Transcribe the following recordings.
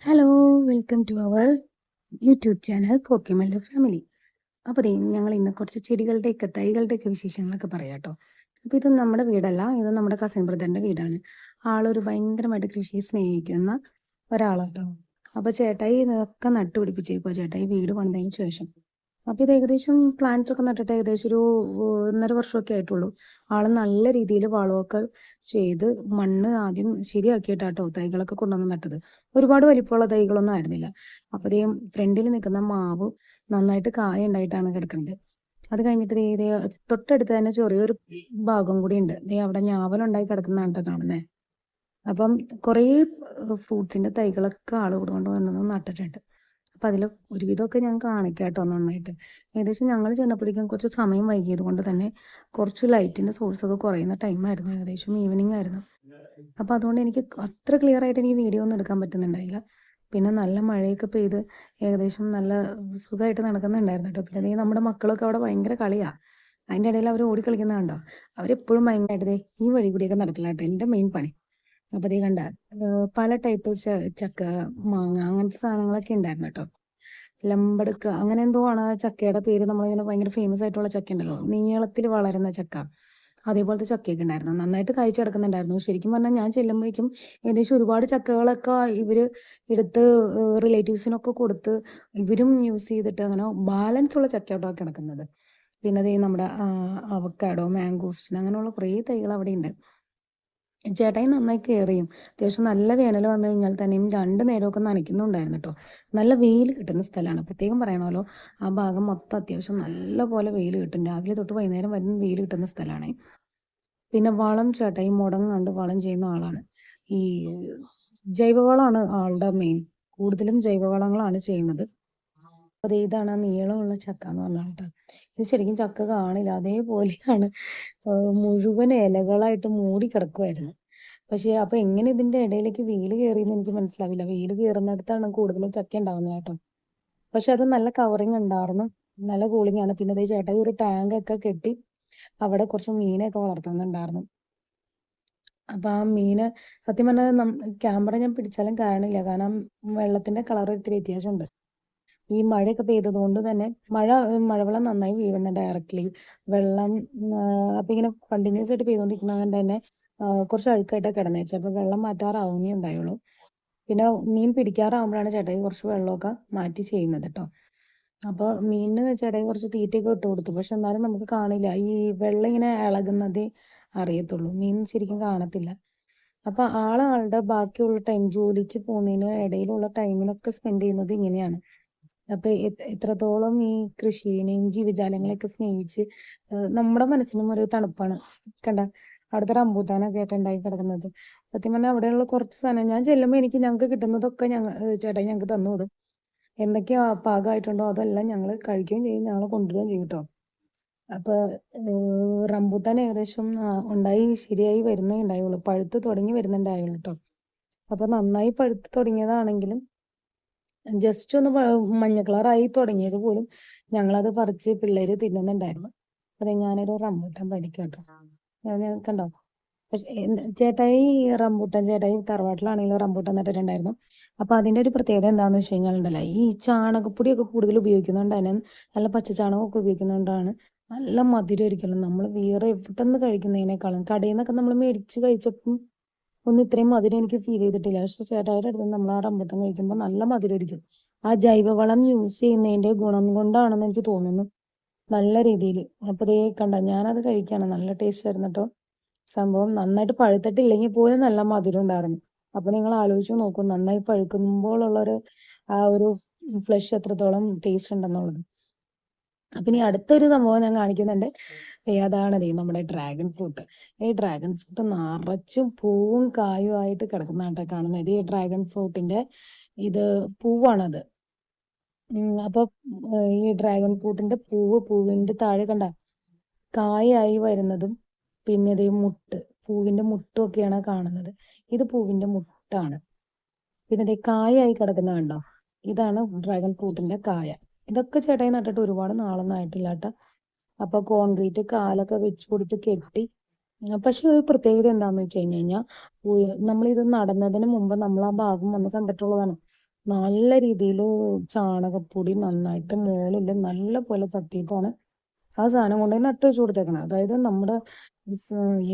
Hello, welcome to our YouTube channel Pokkimallu family. അപ്പോൾ ദേ ഞങ്ങൾ ഇന്ന് കുറച്ച് ചെടികളുടെയൊക്കെ തൈകളുടെയൊക്കെ വിശേഷങ്ങളൊക്കെ പറയാം കേട്ടോ. അപ്പോൾ ഇത് നമ്മുടെ വീടല്ല, ഇത് നമ്മുടെ കസിൻ ബ്രദറിൻ്റെ വീടാണ്. ആളൊരു ഭയങ്കരമായിട്ട് കൃഷിയെ സ്നേഹിക്കുന്ന ഒരാളാട്ടോ. അപ്പോൾ ചേട്ടായി ഇതൊക്കെ നട്ടുപിടിപ്പിച്ചേക്കുവാ ചേട്ടായി വീട് പണിതതിന് ശേഷം. അപ്പോൾ ഇത് ഏകദേശം പ്ലാന്റ്സ് ഒക്കെ നട്ടിട്ട് ഏകദേശം ഒരു 1.5 വർഷമൊക്കെ ആയിട്ടുള്ളൂ. ആള് നല്ല രീതിയിൽ വളമൊക്കെ ചെയ്ത് മണ്ണ് ആദ്യം ശരിയാക്കിയിട്ടാട്ടോ തൈകളൊക്കെ കൊണ്ടുവന്ന് നട്ടത്. ഒരുപാട് വലിപ്പമുള്ള തൈകളൊന്നും ആയിരുന്നില്ല. അപ്പോൾ ദേ ഫ്രണ്ടിൽ നിൽക്കുന്ന മാവ് നന്നായിട്ട് കായ ഉണ്ടായിട്ടാണ് കിടക്കുന്നത്. അത് കഴിഞ്ഞിട്ട് ദേ തൊട്ടടുത്ത് തന്നെ ചെറിയൊരു ഭാഗം കൂടി ഉണ്ട്. ദേ അവിടെ ഞാവലുണ്ടായി കിടക്കുന്നതാണ് ട്ടോ കാണുന്നത്. അപ്പം കുറേ ഫ്രൂട്ട്സിൻ്റെ തൈകളൊക്കെ ആള് കൊണ്ടുവന്ന് നട്ടിട്ടുണ്ട്. അപ്പം അതിൽ ഒരുവിധമൊക്കെ ഞാൻ കാണിക്കാം കേട്ടോ നന്നായിട്ട്. ഏകദേശം ഞങ്ങൾ ചെന്നപ്പോഴേക്കും കുറച്ച് സമയം വൈകിയത് കൊണ്ട് തന്നെ കുറച്ച് ലൈറ്റിൻ്റെ സോഴ്സൊക്കെ കുറയുന്ന ടൈമായിരുന്നു. ഏകദേശം ഈവനിങ് ആയിരുന്നു. അപ്പോൾ അതുകൊണ്ട് എനിക്ക് അത്ര ക്ലിയർ ആയിട്ട് എനിക്ക് വീഡിയോ ഒന്നും എടുക്കാൻ പറ്റുന്നുണ്ടായില്ല. പിന്നെ നല്ല മഴയൊക്കെ പെയ്ത് ഏകദേശം നല്ല സുഖമായിട്ട് നടക്കുന്നുണ്ടായിരുന്നു കേട്ടോ. പിന്നെ ദേ നമ്മുടെ മക്കളൊക്കെ അവിടെ ഭയങ്കര കളിയാണ്. അതിൻ്റെ ഇടയിൽ അവർ ഓടിക്കളിക്കുന്നത് കണ്ടോ? അവരെപ്പോഴും ഭയങ്കരമായിട്ട് ദേ ഈ വഴി കൂടിയൊക്കെ നടക്കില്ല കേട്ടോ, എൻ്റെ മെയിൻ പണി. അപ്പോൾ ദേ കണ്ട പല ടൈപ്പ് ചക്ക, മാങ്ങ അങ്ങനത്തെ സാധനങ്ങളൊക്കെ ഉണ്ടായിരുന്നു കേട്ടോ. ലമ്പടുക്ക അങ്ങനെ എന്തോ ആണ് ആ ചക്കയുടെ പേര്. നമ്മളിങ്ങനെ ഭയങ്കര ഫേമസ് ആയിട്ടുള്ള ചക്ക ഉണ്ടല്ലോ, നീളത്തിൽ വളരുന്ന ചക്ക. അതേപോലത്തെ ചക്കയൊക്കെ ഉണ്ടായിരുന്നു. നന്നായിട്ട് കായ്ച്ചു കിടക്കുന്നുണ്ടായിരുന്നു. ശരിക്കും പറഞ്ഞാൽ ഞാൻ ചെല്ലുമ്പോഴേക്കും ഏകദേശം ഒരുപാട് ചക്കകളൊക്കെ ഇവർ എടുത്ത് റിലേറ്റീവ്സിനൊക്കെ കൊടുത്ത് ഇവരും യൂസ് ചെയ്തിട്ട് അങ്ങനെ ബാലൻസ് ഉള്ള ചക്കയോട്ടോ കിടക്കുന്നത്. പിന്നെ അതേ നമ്മുടെ അവക്കാഡോ, മാംഗോസ്റ്റിൻ അങ്ങനെയുള്ള കുറേ തൈകൾ അവിടെ ഉണ്ട്. ചേട്ടായി നന്നായി കെയർ ചെയ്യും. അത്യാവശ്യം നല്ല വേനൽ വന്നു കഴിഞ്ഞാൽ തന്നെയും 2 നേരമൊക്കെ നനയ്ക്കുന്നുണ്ടായിരുന്നു കേട്ടോ. നല്ല വെയിൽ കിട്ടുന്ന സ്ഥലമാണ്. പ്രത്യേകം പറയണമല്ലോ, ആ ഭാഗം മൊത്തം അത്യാവശ്യം നല്ല പോലെ വെയിൽ കിട്ടും. രാവിലെ തൊട്ട് വൈകുന്നേരം വരെ വെയിൽ കിട്ടുന്ന സ്ഥലമാണ്. പിന്നെ വളം ചേട്ടായി മുടങ്ങാണ്ട് വളം ചെയ്യുന്ന ആളാണ്. ഈ ജൈവവളമാണ് ആളുടെ മെയിൻ. കൂടുതലും ജൈവവളങ്ങളാണ് ചെയ്യുന്നത്. അപ്പോൾ ദേ ഇതാണ് ആ നീളമുള്ള ചക്ക എന്ന് പറഞ്ഞാൽ കേട്ടോ. ഇത് ശരിക്കും ചക്ക കാണില്ല, അതേപോലെയാണ് മുഴുവൻ ഇലകളായിട്ട് മൂടി കിടക്കുമായിരുന്നു. പക്ഷേ അപ്പോൾ എങ്ങനെ ഇതിൻ്റെ ഇടയിലേക്ക് വെയിൽ കയറിയെന്ന് എനിക്ക് മനസ്സിലാവില്ല. വെയിൽ കയറുന്നിടത്താണ് കൂടുതലും ചക്ക ഉണ്ടാവുന്നത് കേട്ടോ. പക്ഷെ അത് നല്ല കവറിങ് ഉണ്ടായിരുന്നു. നല്ല കൂളിംഗ് ആണ്. പിന്നെ ദേ ചേട്ടായി ഒരു ടാങ്കൊക്കെ കെട്ടി അവിടെ കുറച്ച് മീനൊക്കെ വളർത്തുന്നുണ്ടായിരുന്നു. അപ്പോൾ ആ മീന് സത്യം പറഞ്ഞാൽ ക്യാമറ ഞാൻ പിടിച്ചാലും കാണില്ല. കാരണം വെള്ളത്തിൻ്റെ കളർ ഇത്തിരി വ്യത്യാസമുണ്ട്. ഈ മഴയൊക്കെ പെയ്തത് കൊണ്ട് തന്നെ മഴവെള്ളം നന്നായി വീഴുന്നു ഡയറക്റ്റ്ലി. വെള്ളം അപ്പോൾ ഇങ്ങനെ കണ്ടിന്യൂസ് ആയിട്ട് പെയ്തുകൊണ്ടിരിക്കുന്നത് കൊണ്ട് തന്നെ കുറച്ച് അഴുക്കായിട്ടാണ് കിടന്നേച്ചത്. അപ്പോൾ വെള്ളം മാറ്റാറാവുന്നേ ഉണ്ടായുള്ളൂ. പിന്നെ മീൻ പിടിക്കാറാവുമ്പോഴാണ് ചേട്ടായി കുറച്ച് വെള്ളമൊക്കെ മാറ്റി ചെയ്യുന്നത് കേട്ടോ. അപ്പോൾ മീനിന് ചേട്ടായി കുറച്ച് തീറ്റയൊക്കെ ഇട്ട് കൊടുത്തു. പക്ഷെ എന്നാലും നമുക്ക് കാണില്ല. ഈ വെള്ളം ഇങ്ങനെ ഇളകുന്നതേ അറിയത്തുള്ളൂ. മീൻ ശരിക്കും കാണത്തില്ല. അപ്പോൾ ആളുടെ ബാക്കിയുള്ള ടൈം ജോലിക്ക് പോകുന്നതിന് ഇടയിലുള്ള ടൈമിനൊക്കെ സ്പെൻഡ് ചെയ്യുന്നത് ഇങ്ങനെയാണ്. അപ്പോൾ എത്രത്തോളം ഈ കൃഷിയെയും ജീവജാലങ്ങളെയൊക്കെ സ്നേഹിച്ച് നമ്മുടെ മനസ്സിനും ഒരു തണുപ്പാണ്. കണ്ട അവിടുത്തെ റംബൂട്ടാനൊക്കെ ആയിട്ട് ഉണ്ടായി കിടക്കുന്നത്. സത്യം പറഞ്ഞാൽ അവിടെയുള്ള കുറച്ച് സാധനം ഞാൻ ചെല്ലുമ്പോൾ ഞങ്ങൾക്ക് കിട്ടുന്നതൊക്കെ ചേട്ടായി ഞങ്ങൾക്ക് തന്നു വിടും. എന്തൊക്കെയാ പാകമായിട്ടുണ്ടോ അതെല്ലാം ഞങ്ങൾ കഴിക്കുകയും ചെയ്യും, ഞങ്ങൾ കൊണ്ടുവരികയും ചെയ്യും കേട്ടോ. അപ്പോൾ റംബൂട്ടാൻ ഏകദേശം ഉണ്ടായി ശരിയായി വരുന്നേ ഉണ്ടായുള്ളൂ. പഴുത്ത് തുടങ്ങി വരുന്നുണ്ടായുള്ളൂ കേട്ടോ. അപ്പോൾ നന്നായി പഴുത്ത് തുടങ്ങിയതാണെങ്കിലും ജസ്റ്റ് ഒന്ന് മഞ്ഞ കളറായി തുടങ്ങിയത് പോലും ഞങ്ങളത് പറിച്ച് പിള്ളേര് തിന്നുന്നുണ്ടായിരുന്നു. അതെ ഞാനൊരു റംബൂട്ടാൻ പഠിക്കാം കേട്ടോ. ഞാൻ കണ്ടോ. പക്ഷെ ചേട്ടായി ചേട്ടായി തറവാട്ടിലാണെങ്കിലും റംബൂട്ടാൻ നട്ടിട്ടുണ്ടായിരുന്നു. അപ്പൊ അതിന്റെ ഒരു പ്രത്യേകത എന്താണെന്ന് വെച്ച് കഴിഞ്ഞാൽ ഉണ്ടല്ലോ, ഈ ചാണകപ്പൊടിയൊക്കെ കൂടുതൽ ഉപയോഗിക്കുന്നതുകൊണ്ട് തന്നെ നല്ല പച്ച ചാണകമൊക്കെ ഉപയോഗിക്കുന്നതുകൊണ്ടാണ് നല്ല മധുരം ഒരിക്കലും നമ്മൾ വേറെ എവിടെ നിന്ന് കഴിക്കുന്നതിനേക്കാളും കടയിൽ നിന്നൊക്കെ നമ്മൾ മേടിച്ച് കഴിച്ചപ്പം ഒന്നും ഇത്രയും മധുരം എനിക്ക് ഫീൽ ചെയ്തിട്ടില്ല. പക്ഷെ ചേട്ടായിയുടെ അടുത്ത് നമ്മൾ ആ റംബൂട്ടാൻ കഴിക്കുമ്പോൾ നല്ല മധുരമായിരിക്കും. ആ ജൈവവളം യൂസ് ചെയ്യുന്നതിന്റെ ഗുണം കൊണ്ടാണെന്ന് എനിക്ക് തോന്നുന്നു നല്ല രീതിയിൽ. അപ്പോൾ ദേ കണ്ട ഞാനത് കഴിക്കുകയാണ്. നല്ല ടേസ്റ്റ് ആയിരുന്നു കേട്ടോ. സംഭവം നന്നായിട്ട് പഴുത്തിട്ടില്ലെങ്കിൽ പോലും നല്ല മധുരം ഉണ്ടായിരുന്നു. അപ്പോൾ നിങ്ങൾ ആലോചിച്ച് നോക്കൂ, നന്നായി പഴുക്കുമ്പോഴുള്ളൊരു ആ ഒരു ഫ്ലഷ് എത്രത്തോളം ടേസ്റ്റ് ഉണ്ടെന്നുള്ളത്. അപ്പം ഇനി അടുത്തൊരു സംഭവം ഞാൻ കാണിക്കുന്നുണ്ട്. അതാണ് നമ്മുടെ ഡ്രാഗൺ ഫ്രൂട്ട്. ഈ ഡ്രാഗൺ ഫ്രൂട്ട് നിറച്ചും പൂവും കായും ആയിട്ട് കിടക്കുന്നതാട്ടോ കാണുന്നത്. ഇത് ഈ ഡ്രാഗൺ ഫ്രൂട്ടിന്റെ ഇത് പൂവാണത്. അപ്പൊ ഈ ഡ്രാഗൺ ഫ്രൂട്ടിന്റെ പൂവിന്റെ താഴെ കണ്ട കായായി വരുന്നതും പിന്നെ ഇതേ പൂവിന്റെ മുട്ടും ഒക്കെയാണ് കാണുന്നത്. ഇത് പൂവിന്റെ മുട്ടാണ്. പിന്നെ ഇതേ കായായി കിടക്കുന്ന കണ്ടോ, ഇതാണ് ഡ്രാഗൺ ഫ്രൂട്ടിന്റെ കായ. ഇതൊക്കെ ചേട്ടായി നട്ടിട്ട് ഒരുപാട് നാളൊന്നും ആയിട്ടില്ല കേട്ടോ. അപ്പൊ കോൺക്രീറ്റ് കാലൊക്കെ വെച്ച് കൊടുത്ത് കെട്ടി. പക്ഷെ ഒരു പ്രത്യേകത എന്താന്ന് വെച്ച് കഴിഞ്ഞാൽ നമ്മളിത് നടുന്നതിന് മുമ്പ് നമ്മൾ ആ ഭാഗം വന്ന് കണ്ടിട്ടുള്ളതാണ്. നല്ല രീതിയിൽ ചാണകപ്പൊടി നന്നായിട്ട് മുകളിൽ നല്ല പോലെ തട്ടിയിട്ടാണ് ആ സാധനം കൊണ്ടുപോയി നട്ട് വെച്ച് കൊടുത്തേക്കണം. അതായത് നമ്മുടെ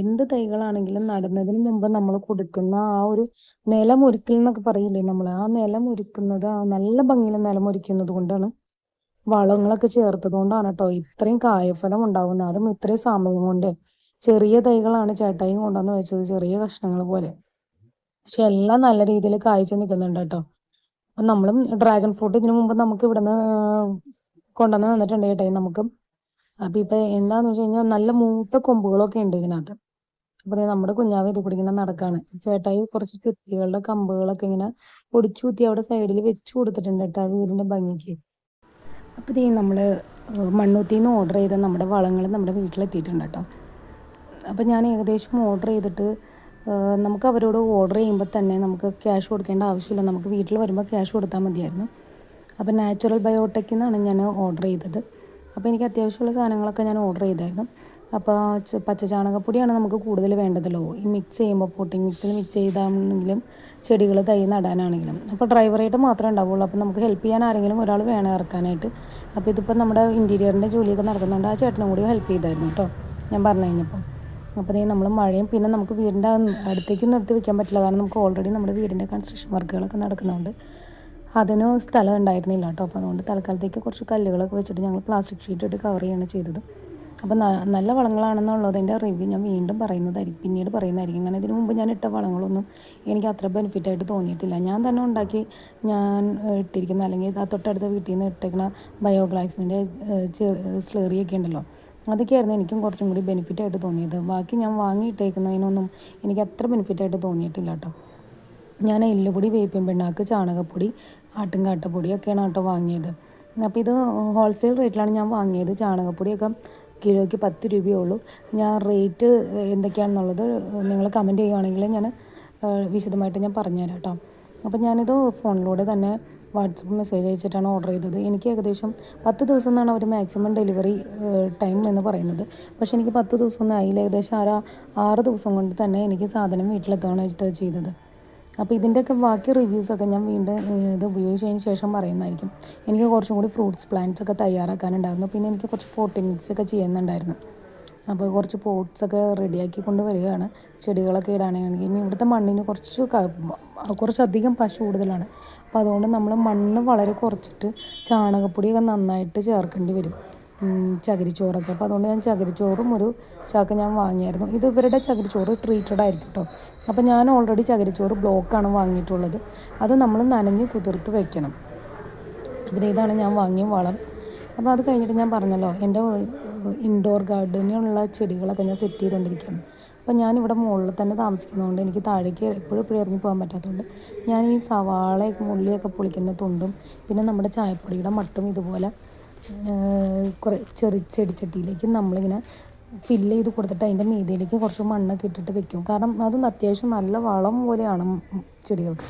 എന്ത് തൈകളാണെങ്കിലും നടുന്നതിന് മുമ്പ് നമ്മൾ കൊടുക്കുന്ന ആ ഒരു നിലമൊരുക്കൽ എന്നൊക്കെ പറയില്ലേ നമ്മൾ, ആ നിലമൊരുക്കുന്നത് ആ നല്ല ഭംഗിയിൽ നിലമൊരുക്കുന്നത് കൊണ്ടാണ്, വളങ്ങളൊക്കെ ചേർത്തത് കൊണ്ടാണ് കേട്ടോ ഇത്രയും കായഫലം ഉണ്ടാവുന്നത്. അതും ഇത്രയും സമയം കൊണ്ട്. ചെറിയ തൈകളാണ് ചേട്ടായി കൊണ്ടുവന്ന് വെച്ചത്, ചെറിയ കഷ്ണങ്ങൾ പോലെ. പക്ഷെ എല്ലാം നല്ല രീതിയിൽ കായ്ച്ചു നിൽക്കുന്നുണ്ട് കേട്ടോ. അപ്പം നമ്മളും ഡ്രാഗൺ ഫ്രൂട്ട് ഇതിനു മുമ്പ് നമുക്ക് ഇവിടുന്ന് കൊണ്ടുവന്ന് തന്നിട്ടുണ്ട് ചേട്ടായി നമുക്ക്. അപ്പം ഇപ്പം എന്താന്ന് വെച്ച് കഴിഞ്ഞാൽ നല്ല മൂത്ത കൊമ്പുകളൊക്കെ ഉണ്ട് ഇതിനകത്ത്. അപ്പം നമ്മുടെ കുഞ്ഞാവ് ഇത് കൂടി ഇങ്ങനെ നടക്കാണ്. ചേട്ടായി കുറച്ച് ചുത്തികളുടെ കമ്പുകളൊക്കെ ഇങ്ങനെ പൊടിച്ചു കുത്തി അവിടെ സൈഡിൽ വെച്ച് കൊടുത്തിട്ടുണ്ട് കേട്ടോ വീടിൻ്റെ ഭംഗിക്ക്. അപ്പോൾ ഇത് നമ്മൾ മണ്ണൂത്തിന്ന് ഓർഡർ ചെയ്ത നമ്മുടെ വളങ്ങൾ നമ്മുടെ വീട്ടിലെത്തിയിട്ടുണ്ട് കേട്ടോ. അപ്പോൾ ഞാൻ ഏകദേശം ഓർഡർ ചെയ്തിട്ട് നമുക്ക് അവരോട് ഓർഡർ ചെയ്യുമ്പോൾ തന്നെ നമുക്ക് ക്യാഷ് കൊടുക്കേണ്ട ആവശ്യമില്ല, നമുക്ക് വീട്ടിൽ വരുമ്പോൾ ക്യാഷ് കൊടുത്താൽ മതിയായിരുന്നു. അപ്പോൾ നാച്ചുറൽ ബയോടെക്കിൽ നിന്നാണ് ഞാൻ ഓർഡർ ചെയ്തത്. അപ്പോൾ എനിക്ക് അത്യാവശ്യമുള്ള സാധനങ്ങളൊക്കെ ഞാൻ ഓർഡർ ചെയ്തായിരുന്നു. അപ്പോൾ പച്ച ചാണകപ്പൊടിയാണ് നമുക്ക് കൂടുതൽ വേണ്ടതല്ലോ, ഈ മിക്സ് ചെയ്യുമ്പോൾ പോട്ടിംഗ് മിക്സിൽ മിക്സ് ചെയ്താണെങ്കിലും ചെടികൾ തൈ നടാനാണെങ്കിലും. അപ്പോൾ ഡ്രൈവറായിട്ട് മാത്രമേ ഉണ്ടാവുള്ളൂ, അപ്പോൾ നമുക്ക് ഹെൽപ്പ് ചെയ്യാൻ ആരെങ്കിലും ഒരാൾ വേണം ഇറക്കാനായിട്ട്. അപ്പോൾ ഇതിപ്പോൾ നമ്മുടെ ഇൻറ്റീരിയറിൻ്റെ ജോലിയൊക്കെ നടക്കുന്നുണ്ട്, ആ ചേട്ടനും കൂടി ഹെൽപ്പ് ചെയ്തായിരുന്നു കേട്ടോ ഞാൻ പറഞ്ഞു കഴിഞ്ഞപ്പോൾ. അപ്പോൾ നമ്മൾ മഴയും പിന്നെ നമുക്ക് വീടിൻ്റെ അടുത്തേക്കൊന്നും എടുത്ത് വെക്കാൻ പറ്റില്ല, കാരണം നമുക്ക് ഓൾറെഡി നമ്മുടെ വീടിൻ്റെ കൺസ്ട്രക്ഷൻ വർക്കുകളൊക്കെ നടക്കുന്നുണ്ട്. അതിന് സ്ഥലം ഉണ്ടായിരുന്നില്ല കേട്ടോ. അപ്പോൾ അതുകൊണ്ട് തൽക്കാലത്തേക്ക് കുറച്ച് കല്ലുകളൊക്കെ വെച്ചിട്ട് ഞങ്ങൾ പ്ലാസ്റ്റിക് ഷീറ്റ് ഇട്ട് കവർ ചെയ്യാണ് ചെയ്തത്. അപ്പോൾ നല്ല വളങ്ങളാണെന്നുള്ളതിൻ്റെ റിവ്യൂ ഞാൻ വീണ്ടും പിന്നീട് പറയുന്നതായിരിക്കും. അങ്ങനെ ഇതിനു മുമ്പ് ഞാൻ ഇട്ട വളങ്ങളൊന്നും എനിക്ക് അത്ര ബെനിഫിറ്റായിട്ട് തോന്നിയിട്ടില്ല. ഞാൻ തന്നെ ഉണ്ടാക്കി ഞാൻ ഇട്ടിരിക്കുന്ന, അല്ലെങ്കിൽ ആ തൊട്ടടുത്ത വീട്ടിൽ നിന്ന് ഇട്ടേക്കുന്ന ബയോഗ്ലാക്സിൻ്റെ സ്ലറിയൊക്കെ ഉണ്ടല്ലോ, അതൊക്കെയായിരുന്നു എനിക്കും കുറച്ചും കൂടി ബെനിഫിറ്റായിട്ട് തോന്നിയത്. ബാക്കി ഞാൻ വാങ്ങിയിട്ടേക്കുന്നതിനൊന്നും എനിക്ക് അത്ര ബെനിഫിറ്റായിട്ട് തോന്നിയിട്ടില്ല കേട്ടോ. ഞാൻ എല്ലുപൊടി, വേപ്പിൻ പിണ്ണാക്ക്, ചാണകപ്പൊടി, ആട്ടുംകാട്ടപ്പൊടിയൊക്കെയാണ് കേട്ടോ വാങ്ങിയത്. അപ്പോൾ ഇത് ഹോൾസെയിൽ റേറ്റിലാണ് ഞാൻ വാങ്ങിയത്. ചാണകപ്പൊടിയൊക്കെ കിലോയ്ക്ക് 10 രൂപയേ ഉള്ളൂ. ഞാൻ റേറ്റ് എന്തൊക്കെയാണെന്നുള്ളത് നിങ്ങൾ കമൻറ്റ് ചെയ്യുവാണെങ്കിൽ ഞാൻ വിശദമായിട്ട് ഞാൻ പറഞ്ഞുതരാം കേട്ടോ. അപ്പോൾ ഞാനിത് ഫോണിലൂടെ തന്നെ വാട്സപ്പ് മെസ്സേജ് അയച്ചിട്ടാണ് ഓർഡർ ചെയ്തത്. എനിക്ക് ഏകദേശം 10 ദിവസം എന്നാണ് അവർ മാക്സിമം ഡെലിവറി ടൈം എന്ന് പറയുന്നത്. പക്ഷേ എനിക്ക് 10 ദിവസമൊന്നും ആയില്ല, ഏകദേശം 6 ദിവസം കൊണ്ട് തന്നെ എനിക്ക് സാധനം വീട്ടിലെത്തുകയാണ് ചെയ്തത്. അപ്പോൾ ഇതിൻ്റെയൊക്കെ ബാക്കി റിവ്യൂസൊക്കെ ഞാൻ വീണ്ടും ഇത് ഉപയോഗിച്ചതിന് ശേഷം പറയുന്നതായിരിക്കും. എനിക്ക് കുറച്ചും കൂടി ഫ്രൂട്ട്സ് പ്ലാന്റ്സ് ഒക്കെ തയ്യാറാക്കാനുണ്ടായിരുന്നു. പിന്നെ എനിക്ക് കുറച്ച് പോട്ടിംഗ് മിക്സ് ഒക്കെ ചെയ്യുന്നുണ്ടായിരുന്നു. അപ്പോൾ കുറച്ച് പോട്ട്സൊക്കെ റെഡിയാക്കി കൊണ്ട് വരികയാണ്, ചെടികളൊക്കെ ഇടാനാണെങ്കിൽ. ഇവിടുത്തെ മണ്ണിന് കുറച്ചധികം പശ കൂടുതലാണ്. അപ്പോൾ അതുകൊണ്ട് നമ്മൾ മണ്ണ് വളരെ കുറച്ചിട്ട് ചാണകപ്പൊടിയൊക്കെ നന്നായിട്ട് ചേർക്കേണ്ടി വരും, ചകിരിച്ചോറൊക്കെ. അപ്പോൾ അതുകൊണ്ട് ഞാൻ ചകിരിച്ചോറും ഒരു ചാക്ക് ഞാൻ വാങ്ങിയായിരുന്നു. ഇത് ഇവരുടെ ചകിരിച്ചോറ് ട്രീറ്റഡ് ആയിരിക്കും കേട്ടോ. അപ്പോൾ ഞാൻ ഓൾറെഡി ചകിരിച്ചോറ് ബ്ലോക്കാണ് വാങ്ങിയിട്ടുള്ളത്, അത് നമ്മൾ നനഞ്ഞ് കുതിർത്ത് വെക്കണം. അപ്പോൾ ഇതാണ് ഞാൻ വാങ്ങിയ വളം. അപ്പോൾ അത് കഴിഞ്ഞിട്ട് ഞാൻ പറഞ്ഞല്ലോ, എൻ്റെ ഇൻഡോർ ഗാർഡനിലുള്ള ചെടികളൊക്കെ ഞാൻ സെറ്റ് ചെയ്തുകൊണ്ടിരിക്കുകയാണ്. അപ്പോൾ ഞാനിവിടെ മുകളിൽ തന്നെ താമസിക്കുന്നതുകൊണ്ട് എനിക്ക് താഴേക്ക് എപ്പോഴും ഇറങ്ങി പോകാൻ പറ്റാത്തതുകൊണ്ട് ഞാൻ ഈ സവാളയൊക്കെ ഉള്ളിയൊക്കെ പൊളിക്കുന്ന തുണ്ടും പിന്നെ നമ്മുടെ ചായപ്പൊടിയുടെ മട്ടും ഇതുപോലെ കുറേ ചെടിച്ചട്ടിയിലേക്ക് നമ്മളിങ്ങനെ ഫില്ല് ചെയ്ത് കൊടുത്തിട്ട് അതിൻ്റെ മീതിയിലേക്ക് കുറച്ച് മണ്ണൊക്കെ ഇട്ടിട്ട് വെക്കും. കാരണം അതൊന്ന് അത്യാവശ്യം നല്ല വളം പോലെയാണ് ചെടികൾക്ക്.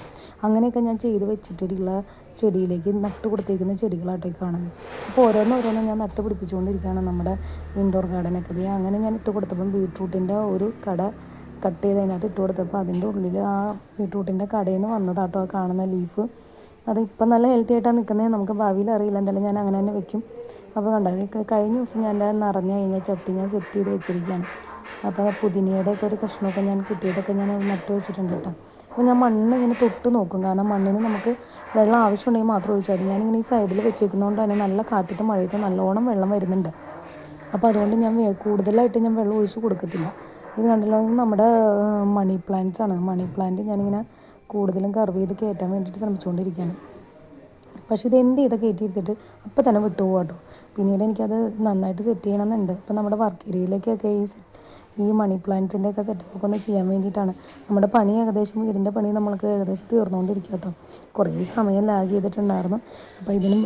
അങ്ങനെയൊക്കെ ഞാൻ ചെയ്ത് വെച്ചിട്ടുള്ള ചെടിയിലേക്ക് നട്ട് കൊടുത്തേക്കുന്ന ചെടികളാട്ടോ കാണുന്നത്. അപ്പോൾ ഓരോന്നോരോന്നും ഞാൻ നട്ട് പിടിപ്പിച്ചുകൊണ്ടിരിക്കുകയാണ് നമ്മുടെ ഇൻഡോർ ഗാർഡനൊക്കെ. അങ്ങനെ ഞാൻ ഇട്ട് കൊടുത്തപ്പം ബീട്രൂട്ടിൻ്റെ ഒരു കട കട്ട് ചെയ്ത് അതിനകത്ത് ഇട്ട് കൊടുത്തപ്പോൾ അതിൻ്റെ ഉള്ളിൽ ആ ബീട്രൂട്ടിൻ്റെ കടയിൽ നിന്ന് വന്നതാട്ടോ ആ കാണുന്ന ലീഫ്. അത് ഇപ്പം നല്ല ഹെൽത്തി ആയിട്ടാണ് നിൽക്കുന്നത്, നമുക്ക് ഭാവിയിൽ അറിയില്ല, എന്തായാലും ഞാൻ അങ്ങനെ തന്നെ വെക്കും. അപ്പോൾ കണ്ടോ, കഴിഞ്ഞ ദിവസം ഞാൻ നിറഞ്ഞു കഴിഞ്ഞാൽ ചട്ടി ഞാൻ സെറ്റ് ചെയ്ത് വെച്ചിരിക്കുകയാണ്. അപ്പോൾ പുതിനയുടെയൊക്കെ ഒരു കഷ്ണമൊക്കെ ഞാൻ കിട്ടിയതൊക്കെ ഞാൻ നട്ട് വെച്ചിട്ടുണ്ട് കേട്ടോ. അപ്പോൾ ഞാൻ മണ്ണ് ഇങ്ങനെ തൊട്ട് നോക്കും, കാരണം മണ്ണിന് നമുക്ക് വെള്ളം ആവശ്യമുണ്ടെങ്കിൽ മാത്രം ഒഴിച്ചാൽ മതി. ഞാനിങ്ങനെ ഈ സൈഡിൽ വെച്ചേക്കുന്നതുകൊണ്ട് തന്നെ നല്ല കാറ്റത്തും മഴയത്തും നല്ലോണം വെള്ളം വരുന്നുണ്ട്. അപ്പോൾ അതുകൊണ്ട് ഞാൻ കൂടുതലായിട്ട് ഞാൻ വെള്ളം ഒഴിച്ച് കൊടുക്കത്തില്ല. ഇത് കണ്ടല്ലോ, നമ്മുടെ മണി പ്ലാന്റ്സ് ആണ്. മണി പ്ലാന്റ് ഞാനിങ്ങനെ കൂടുതലും കർവ് ചെയ്ത് കയറ്റാൻ വേണ്ടിയിട്ട് ശ്രമിച്ചുകൊണ്ടിരിക്കുകയാണ്. പക്ഷേ ഇത് എന്ത് ചെയ്താൽ കയറ്റിയിരുത്തിട്ട് അപ്പോൾ തന്നെ വിട്ടുപോകും കേട്ടോ. പിന്നീട് എനിക്കത് നന്നായിട്ട് സെറ്റ് ചെയ്യണമെന്നുണ്ട്. അപ്പോൾ നമ്മുടെ വർക്ക് ഏരിയയിലേക്കൊക്കെ ഈ മണി പ്ലാന്റ്സിൻ്റെ ഒക്കെ സെറ്റപ്പൊക്കെ ഒന്ന് ചെയ്യാൻ വേണ്ടിയിട്ടാണ്. നമ്മുടെ പണി ഏകദേശം വീടിൻ്റെ പണി നമ്മൾക്ക് ഏകദേശം തീർന്നുകൊണ്ടിരിക്കുക കേട്ടോ. കുറേ സമയം ലാഗ് ചെയ്തിട്ടുണ്ടായിരുന്നു. അപ്പോൾ ഇതിനും